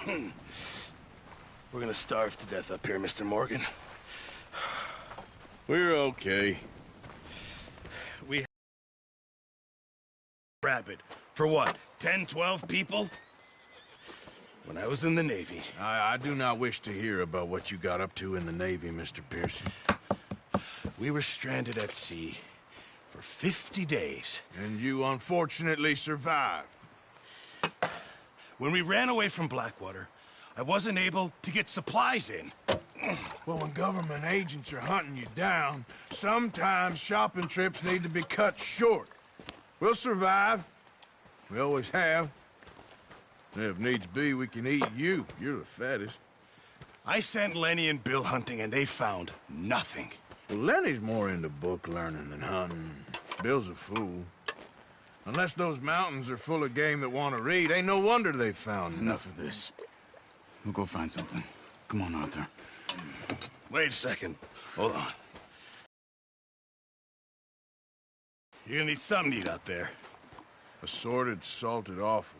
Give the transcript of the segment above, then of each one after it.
We're gonna starve to death up here, Mr. Morgan. We're okay. We rabid. For what? 10, 12 people? When I was in the Navy. I do not wish to hear about what you got up to in the Navy, Mr. Pearson. We were stranded at sea for 50 days. And you unfortunately survived. When we ran away from Blackwater, I wasn't able to get supplies in. Well, when government agents are hunting you down, sometimes shopping trips need to be cut short. We'll survive. We always have. And if needs be, we can eat you. You're the fattest. I sent Lenny and Bill hunting, and they found nothing. Well, Lenny's more into book learning than hunting. Bill's a fool. Unless those mountains are full of game that want to read, ain't no wonder they found Enough of this. We'll go find something. Come on, Arthur. Wait a second. Hold on. You're gonna need something to eat out there. Assorted, salted offal.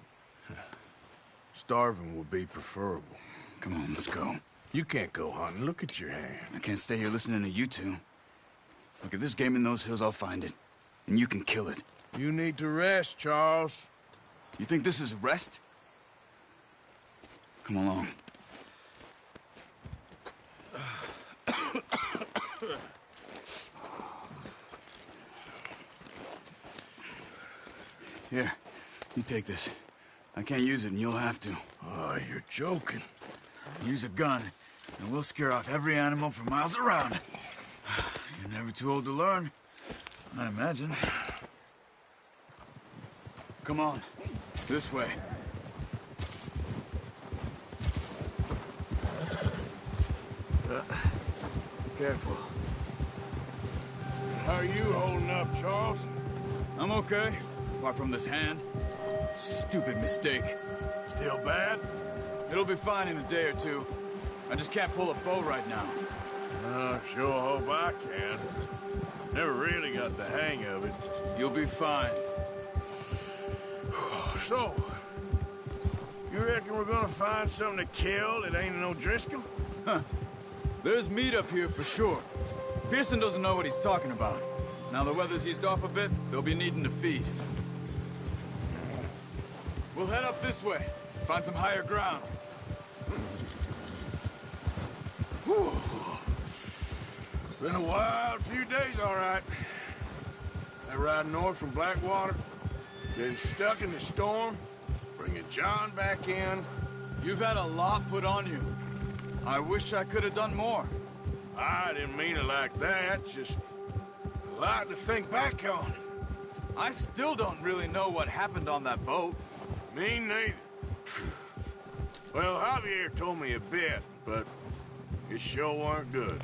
Starving would be preferable. Come on, let's go. You can't go hunting. Look at your hand. I can't stay here listening to you two. Look, if there's game in those hills, I'll find it. And you can kill it. You need to rest, Charles. You think this is rest? Come along. Here, you take this. I can't use it, and you'll have to. Oh, you're joking. Use a gun, and we'll scare off every animal for miles around. You're never too old to learn, I imagine. Come on, this way. Careful. How are you holding up, Charles? I'm okay, apart from this hand. Stupid mistake. Still bad? It'll be fine in a day or two. I just can't pull a bow right now. Sure hope I can. Never really got the hang of it. You'll be fine. So, you reckon we're gonna find something to kill that ain't no Driscoll? Huh. There's meat up here for sure. Pearson doesn't know what he's talking about. Now the weather's eased off a bit, they'll be needing to feed. We'll head up this way. Find some higher ground. Whew. Been a wild few days, all right. That ride north from Blackwater, getting stuck in the storm, bringing John back in. You've had a lot put on you. I wish I could have done more. I didn't mean it like that, just a lot to think back on. I still don't really know what happened on that boat. Me neither. Well, Javier told me a bit, but it sure weren't good.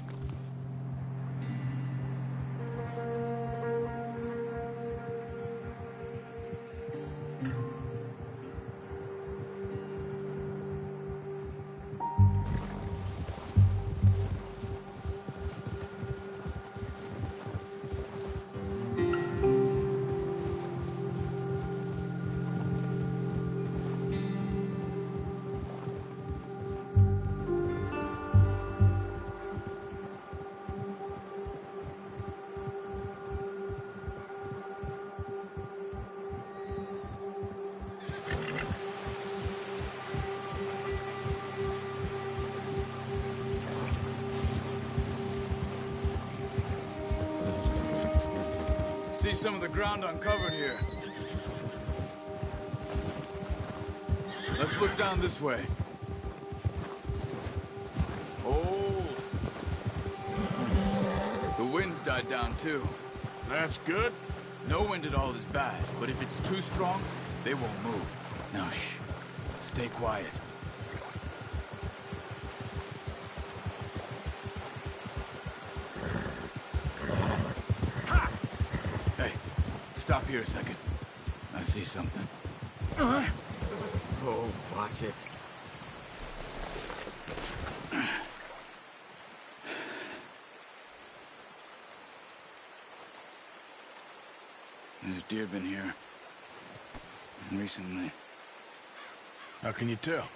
See some of the ground uncovered here. Let's look down this way. Oh. The wind's died down too. That's good. No wind at all is bad, but if it's too strong, they won't move. Now shh. Stay quiet. Hey, stop here a second. I see something. Oh, watch it. There's deer been here. Recently. How can you tell?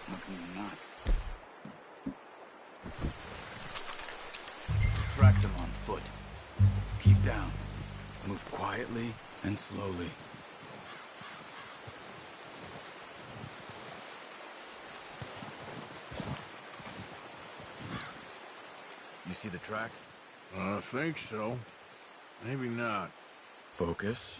How can you not? Track them on foot. Keep down. Move quietly and slowly. You see the tracks? I think so. Maybe not. Focus.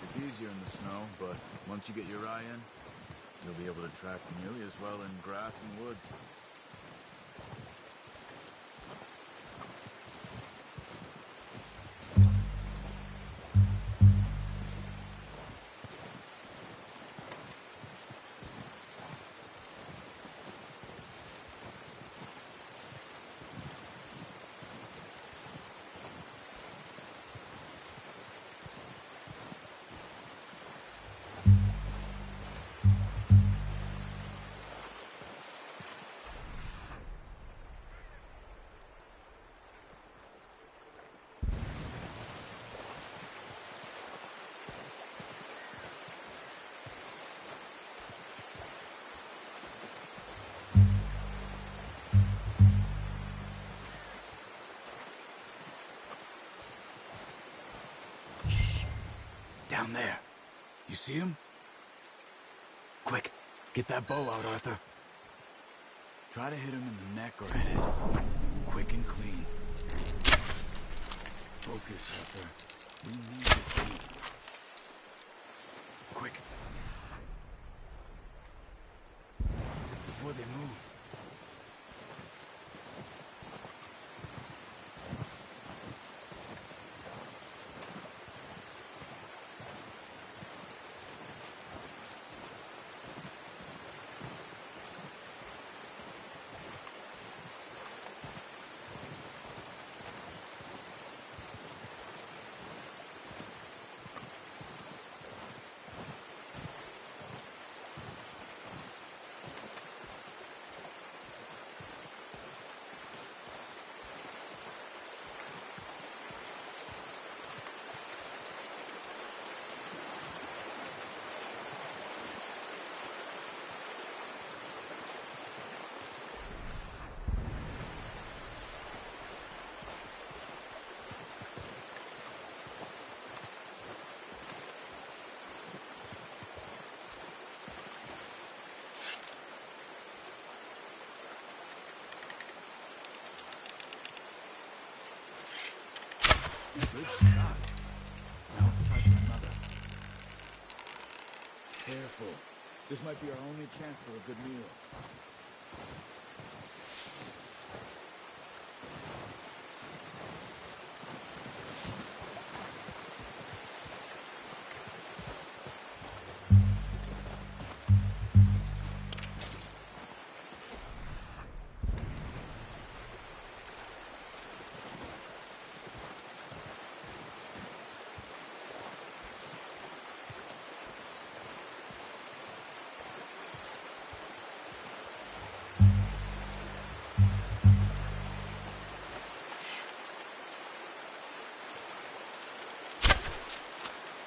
It's easier in the snow, but once you get your eye in, you'll be able to track nearly as well in grass and woods. Down there. You see him? Quick, get that bow out, Arthur. Try to hit him in the neck or head. Quick and clean. Focus, Arthur. We need to keep. Quick. Before they move. Good shot. Now let's try for another. Careful. This might be our only chance for a good meal.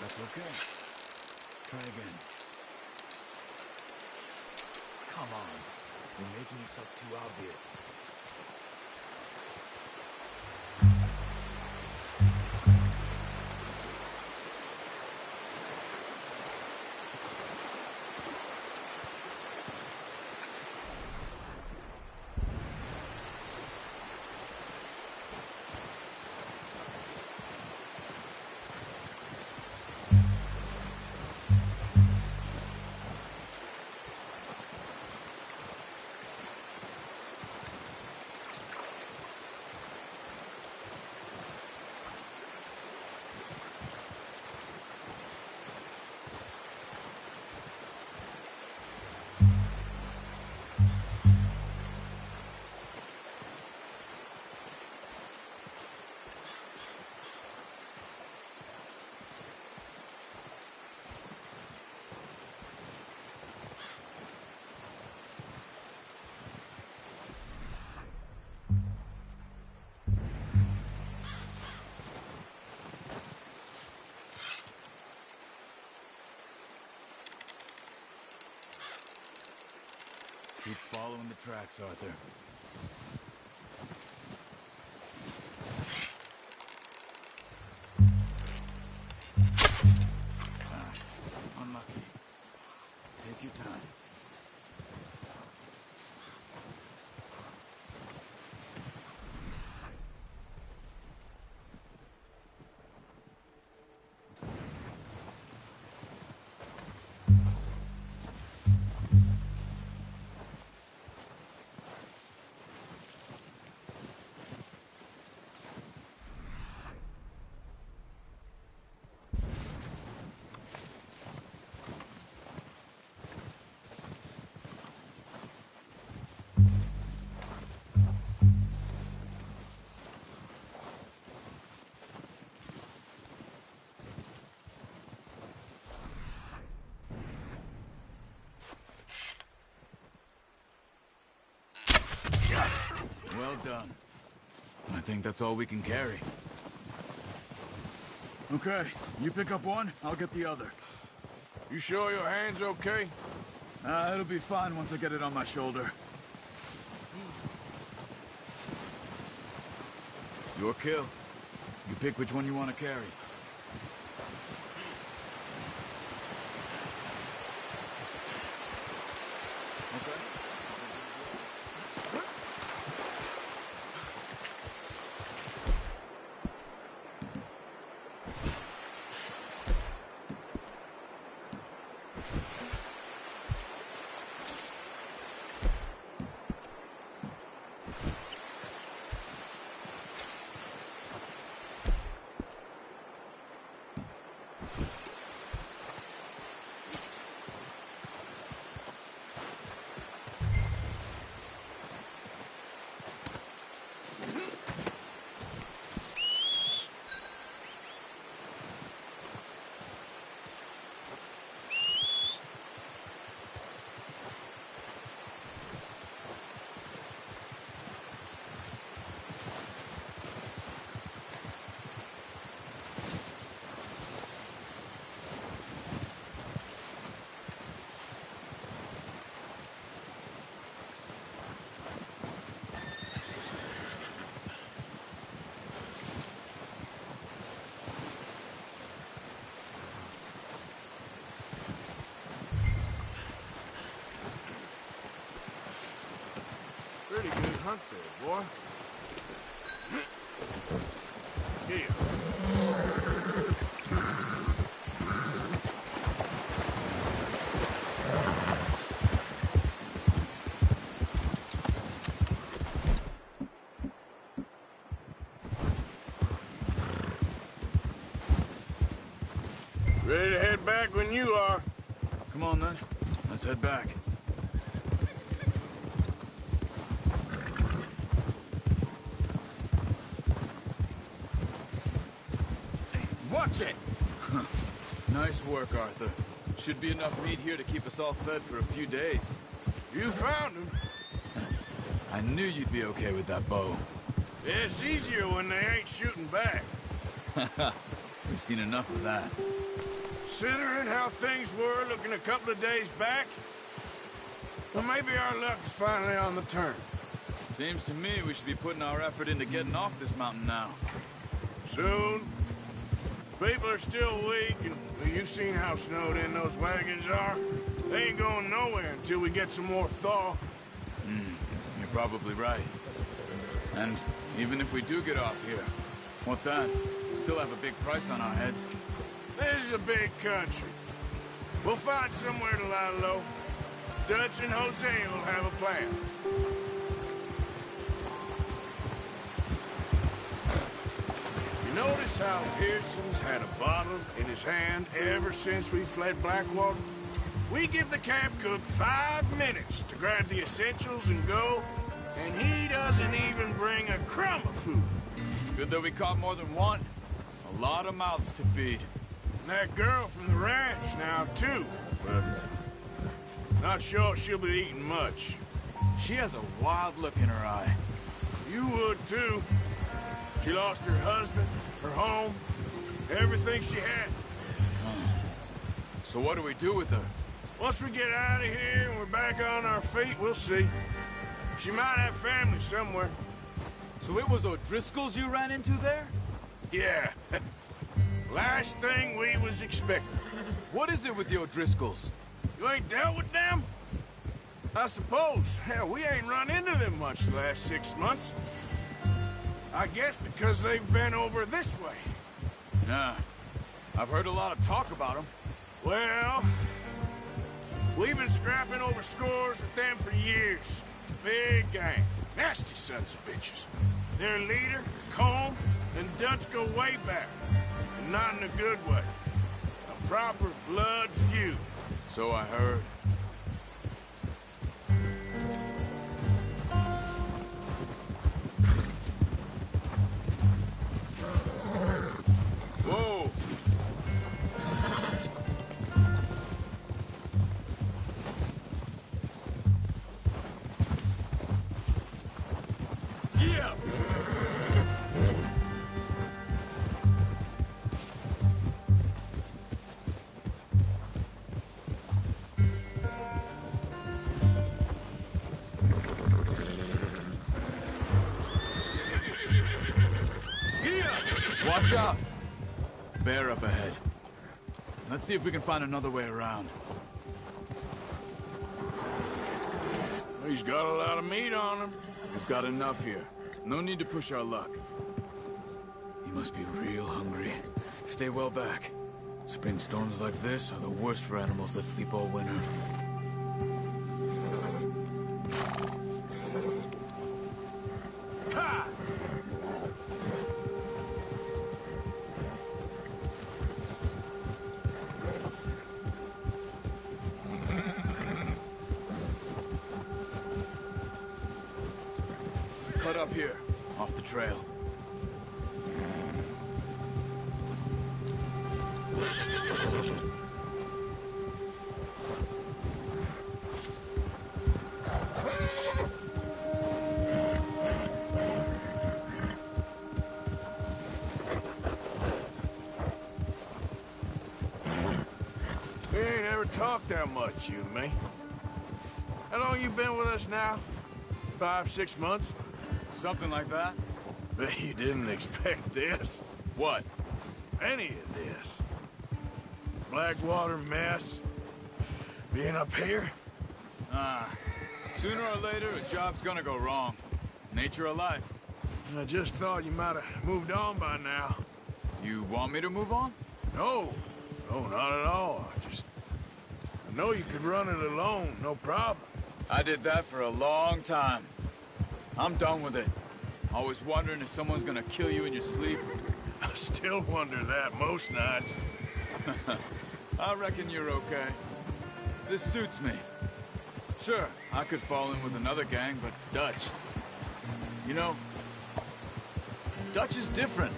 That's okay. Try again. Come on. You're making yourself too obvious. Keep following the tracks, Arthur. Unlucky. Take your time. Well done. I think that's all we can carry. Okay, you pick up one, I'll get the other. You sure your hand's okay? It'll be fine once I get it on my shoulder. Your kill. You pick which one you want to carry. Okay. Pretty good hunt there, boy. Here. Ready to head back when you are. Come on then. Let's head back. Watch it! Nice work, Arthur. Should be enough meat here to keep us all fed for a few days. You found him. I knew you'd be okay with that bow. It's easier when they ain't shooting back. We've seen enough of that. Considering how things were looking a couple of days back, well, maybe our luck is finally on the turn. Seems to me we should be putting our effort into getting off this mountain now. Soon. People are still weak, and well, you've seen how snowed in those wagons are. They ain't going nowhere until we get some more thaw. You're probably right. And even if we do get off here, what then? We still have a big price on our heads. This is a big country. We'll find somewhere to lie low. Dutch and Jose will have a plan. You notice how Pearson's had a bottle in his hand ever since we fled Blackwater? We give the camp cook 5 minutes to grab the essentials and go, and he doesn't even bring a crumb of food. Good that we caught more than one. A lot of mouths to feed. And that girl from the ranch now, too. But not sure she'll be eating much. She has a wild look in her eye. You would, too. She lost her husband, her home, everything she had. So what do we do with her? Once we get out of here and we're back on our feet, we'll see. She might have family somewhere. So it was O'Driscoll's you ran into there? Yeah. Last thing we was expecting. What is it with the O'Driscolls? You ain't dealt with them? I suppose. Hell, we ain't run into them much the last 6 months. I guess because they've been over this way. Nah. I've heard a lot of talk about them. Well, we've been scrapping over scores with them for years. Big gang. Nasty sons of bitches. Their leader, Colm, and Dutch go way back. And not in a good way. A proper blood feud. So I heard. Whoa! Yeah! Watch out! Bear up ahead. Let's see if we can find another way around. He's got a lot of meat on him. We've got enough here. No need to push our luck. He must be real hungry. Stay well back. Spring storms like this are the worst for animals that sleep all winter. Ha! Cut up here, off the trail. We ain't ever talked that much, you and me. How long you been with us now? 5, 6 months? Something like that? Bet you didn't expect this. What? Any of this. Blackwater mess. Being up here. Sooner or later, a job's gonna go wrong. Nature of life. I just thought you might have moved on by now. You want me to move on? No. No, not at all. I know you could run it alone, no problem. I did that for a long time. I'm done with it. Always wondering if someone's gonna kill you in your sleep. I still wonder that most nights. I reckon you're okay. This suits me. Sure, I could fall in with another gang, but Dutch... You know, Dutch is different.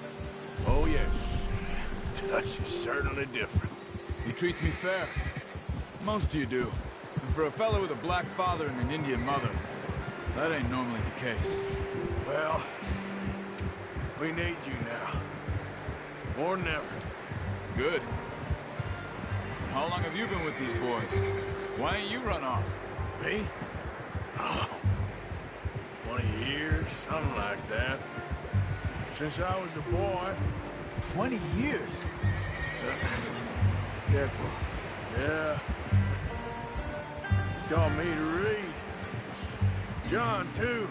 Oh, yes. Dutch is certainly different. He treats me fair. Most of you do. And for a fellow with a black father and an Indian mother, that ain't normally the case. Well, we need you now. More than ever. Good. How long have you been with these boys? Why ain't you run off? Me? Oh, 20 years, something like that. Since I was a boy. 20 years? Careful. Yeah. Taught me to read. John, too.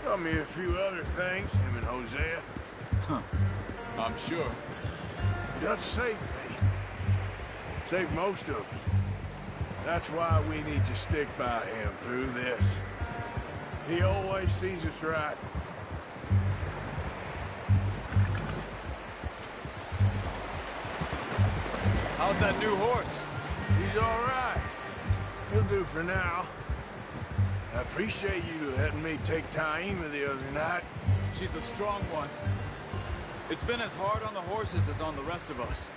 Taught me a few other things, him and Hosea. Huh. I'm sure. Dutch saved me. Saved most of us. That's why we need to stick by him through this. He always sees us right. How's that new horse? He's all right. He'll do for now. I appreciate you letting me take Taima the other night. She's a strong one. It's been as hard on the horses as on the rest of us.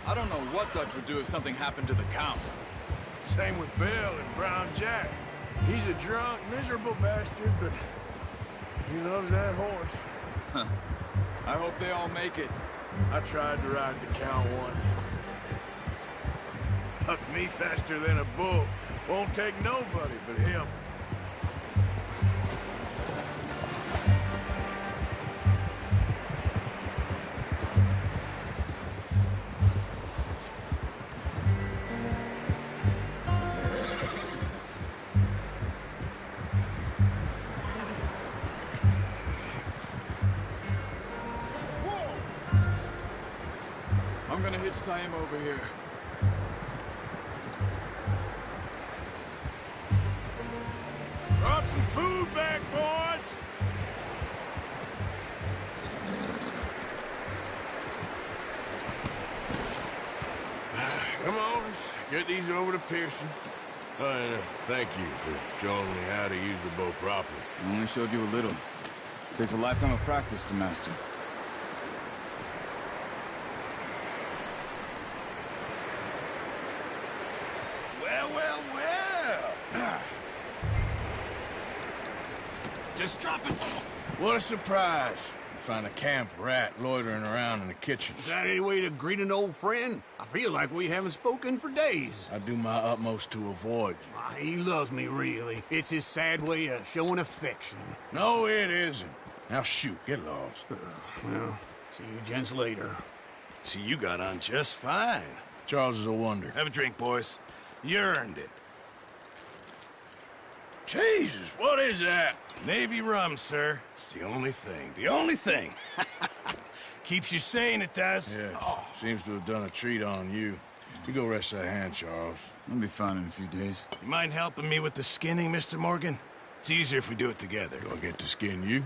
I don't know what Dutch would do if something happened to the Count. Same with Bill and Brown Jack. He's a drunk, miserable bastard, but he loves that horse. I hope they all make it. I tried to ride the Count once. Buck me faster than a bull. Won't take nobody but him. I'm gonna hitch tie him over here. Brought some food back, boys! Come on, let's get these over to Pearson. Oh, and thank you for showing me how to use the bow properly. I only showed you a little. Takes a lifetime of practice to master. Well, well, well! Just drop it. What a surprise. You find a camp rat loitering around in the kitchen. Is that any way to greet an old friend? I feel like we haven't spoken for days. I do my utmost to avoid you. He loves me, really. It's his sad way of showing affection. No, it isn't. Now shoot, get lost. Well, see you gents later. See, you got on just fine. Charles is a wonder. Have a drink, boys. You earned it. Jesus, what is that? Navy rum, sir. It's the only thing. The only thing. Keeps you sane, it does. Yes, seems to have done a treat on you. You go rest that hand, Charles. I'll be fine in a few days. You mind helping me with the skinning, Mr. Morgan? It's easier if we do it together. Do I get to skin you?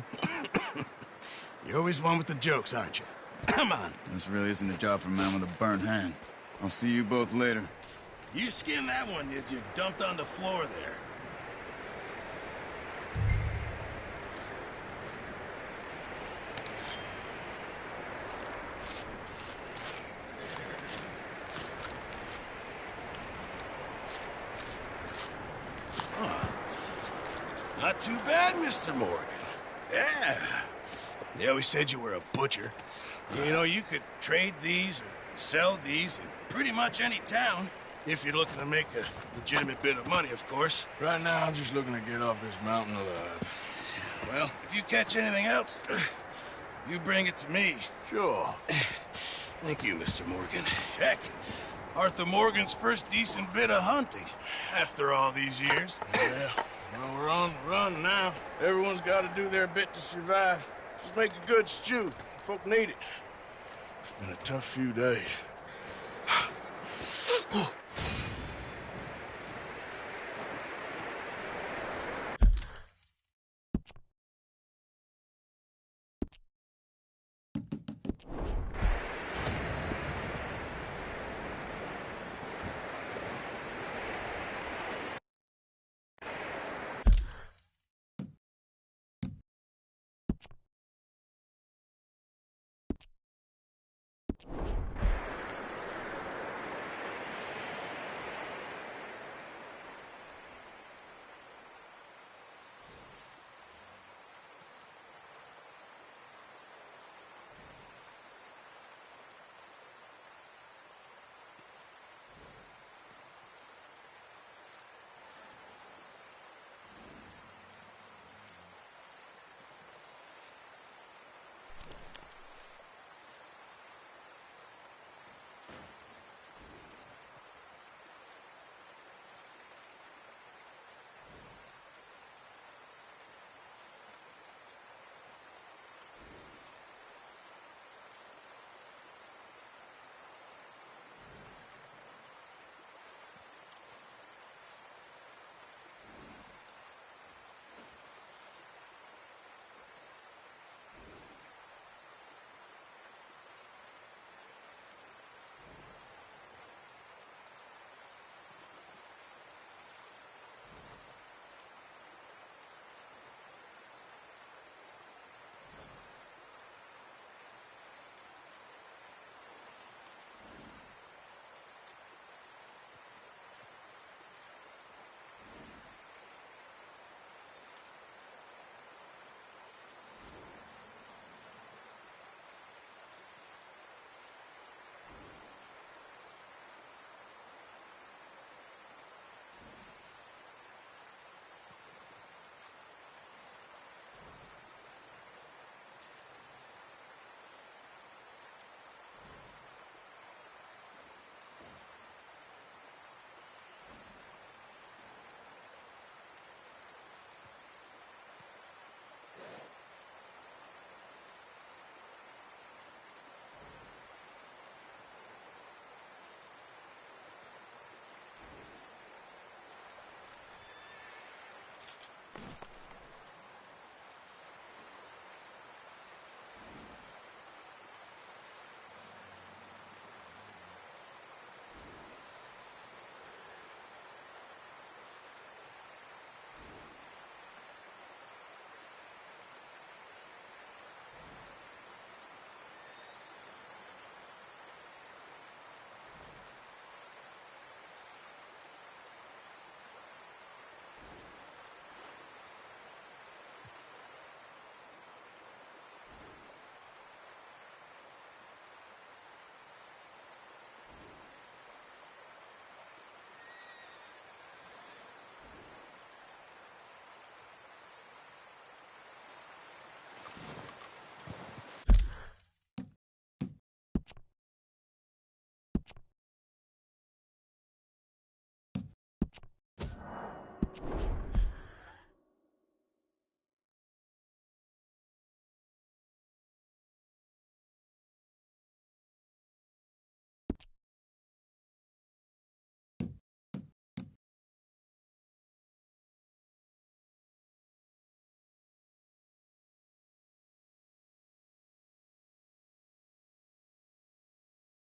You're always one with the jokes, aren't you? Come on. This really isn't a job for a man with a burnt hand. I'll see you both later. You skin that one you dumped on the floor there. Not too bad, Mr. Morgan. Yeah. They always said you were a butcher. You know, you could trade these or sell these in pretty much any town. If you're looking to make a legitimate bit of money, of course. Right now, I'm just looking to get off this mountain alive. Well, if you catch anything else, you bring it to me. Sure. Thank you, Mr. Morgan. Heck, Arthur Morgan's first decent bit of hunting after all these years. Yeah. Well, we're on the run now. Everyone's got to do their bit to survive. Just make a good stew. Folk need it. It's been a tough few days.